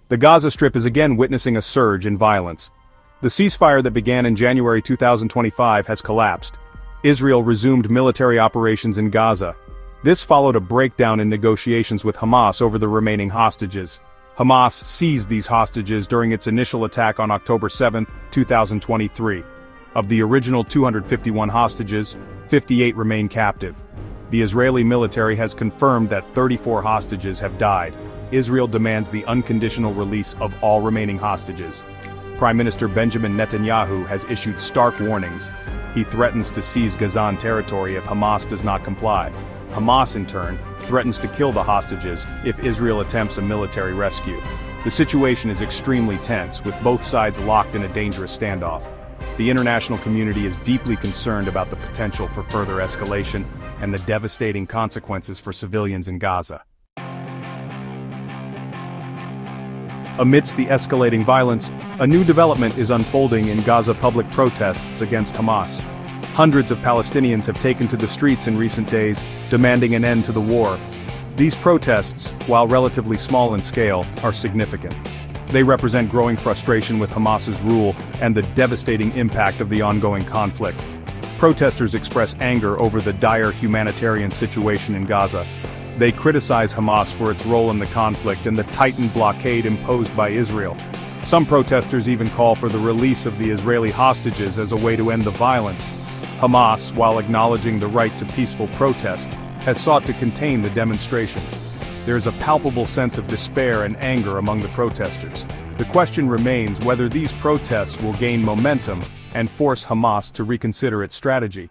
The Gaza Strip is again witnessing a surge in violence. The ceasefire that began in January 2025 has collapsed. Israel resumed military operations in Gaza. This followed a breakdown in negotiations with Hamas over the remaining hostages. Hamas seized these hostages during its initial attack on October 7, 2023. Of the original 251 hostages, 58 remain captive. The Israeli military has confirmed that 34 hostages have died. Israel demands the unconditional release of all remaining hostages. Prime Minister Benjamin Netanyahu has issued stark warnings. He threatens to seize Gazan territory if Hamas does not comply. Hamas, in turn, threatens to kill the hostages if Israel attempts a military rescue. The situation is extremely tense, with both sides locked in a dangerous standoff. The international community is deeply concerned about the potential for further escalation and the devastating consequences for civilians in Gaza. Amidst the escalating violence, a new development is unfolding in Gaza public protests against Hamas. Hundreds of Palestinians have taken to the streets in recent days, demanding an end to the war. These protests, while relatively small in scale, are significant. They represent growing frustration with Hamas's rule and the devastating impact of the ongoing conflict. Protesters express anger over the dire humanitarian situation in Gaza. They criticize Hamas for its role in the conflict and the tightened blockade imposed by Israel. Some protesters even call for the release of the Israeli hostages as a way to end the violence. Hamas, while acknowledging the right to peaceful protest, has sought to contain the demonstrations. There is a palpable sense of despair and anger among the protesters. The question remains whether these protests will gain momentum and force Hamas to reconsider its strategy.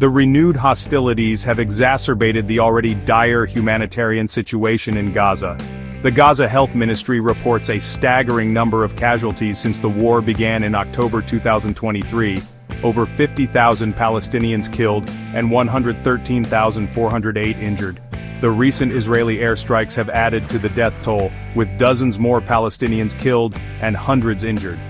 The renewed hostilities have exacerbated the already dire humanitarian situation in Gaza. The Gaza Health Ministry reports a staggering number of casualties since the war began in October 2023, over 50,000 Palestinians killed and 113,408 injured. The recent Israeli airstrikes have added to the death toll, with dozens more Palestinians killed and hundreds injured.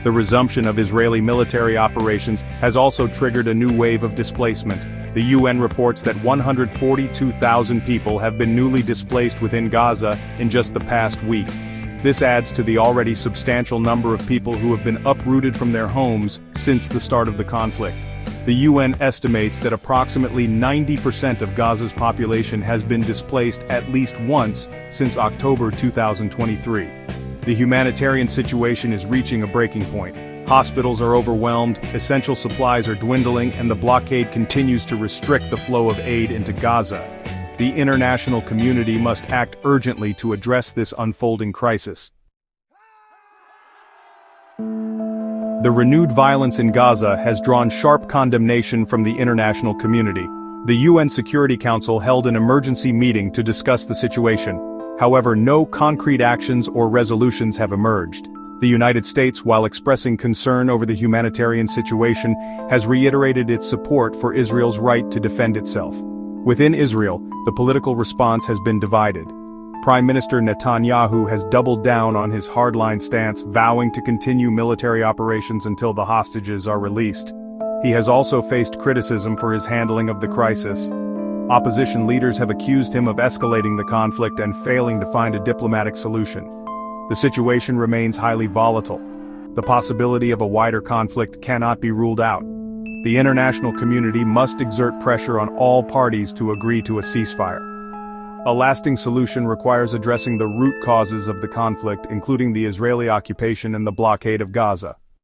The resumption of Israeli military operations has also triggered a new wave of displacement. The UN reports that 142,000 people have been newly displaced within Gaza in just the past week. This adds to the already substantial number of people who have been uprooted from their homes since the start of the conflict. The UN estimates that approximately 90% of Gaza's population has been displaced at least once since October 2023. The humanitarian situation is reaching a breaking point. Hospitals are overwhelmed, essential supplies are dwindling, and the blockade continues to restrict the flow of aid into Gaza. The international community must act urgently to address this unfolding crisis. The renewed violence in Gaza has drawn sharp condemnation from the international community. The UN Security Council held an emergency meeting to discuss the situation. However, no concrete actions or resolutions have emerged. The United States, while expressing concern over the humanitarian situation, has reiterated its support for Israel's right to defend itself. Within Israel, the political response has been divided. Prime Minister Netanyahu has doubled down on his hardline stance, vowing to continue military operations until the hostages are released. He has also faced criticism for his handling of the crisis. Opposition leaders have accused him of escalating the conflict and failing to find a diplomatic solution. The situation remains highly volatile. The possibility of a wider conflict cannot be ruled out. The international community must exert pressure on all parties to agree to a ceasefire. A lasting solution requires addressing the root causes of the conflict, including the Israeli occupation and the blockade of Gaza.